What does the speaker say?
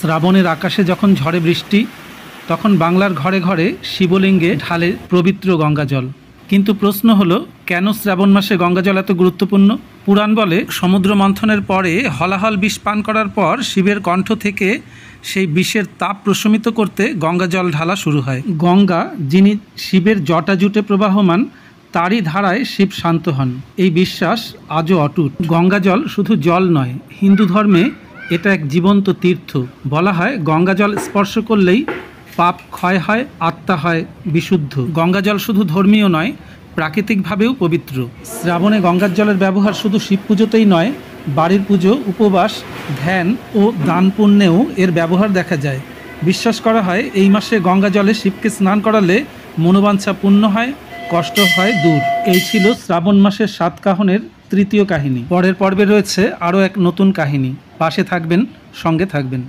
শ্রাবণের আকাশে যখন ঝড়ে বৃষ্টি, তখন বাংলার ঘরে ঘরে শিবলিঙ্গে ঢালে পবিত্র গঙ্গাজল। কিন্তু প্রশ্ন হলো, কেন শ্রাবণ মাসে গঙ্গাজল এত গুরুত্বপূর্ণ? পুরাণ বলে, সমুদ্র মন্থনের পরে হলাহল বিষ পান করার পর শিবের কণ্ঠ থেকে সেই বিষের তাপ প্রশমিত করতে গঙ্গাজল ঢালা শুরু হয়। গঙ্গা, যিনি শিবের জটাজুটে প্রবাহমান, তারই ধারায় শিব শান্ত হন। এই বিশ্বাস আজও অটুট। গঙ্গাজল শুধু জল নয়, হিন্দু ধর্মে এটা এক জীবন্ত তীর্থ। বলা হয়, গঙ্গাজল স্পর্শ করলেই পাপ ক্ষয় হয়, আত্মা হয় বিশুদ্ধ। গঙ্গাজল শুধু ধর্মীয় নয়, প্রাকৃতিকভাবেও পবিত্র। শ্রাবণে গঙ্গার জলের ব্যবহার শুধু শিব পুজোতেই নয়, বাড়ির পুজো, উপবাস, ধ্যান ও দান পুণ্যেও এর ব্যবহার দেখা যায়। বিশ্বাস করা হয়, এই মাসে গঙ্গা জলে শিবকে স্নান করালে মনোবাঞ্ছা পূর্ণ হয়, কষ্ট হয় দূর। এই ছিল শ্রাবণ মাসের সাতকাহনের তৃতীয় কাহিনী। পরের পর্বে রয়েছে আরও এক নতুন কাহিনী। পাশে থাকবেন, সঙ্গে থাকবেন।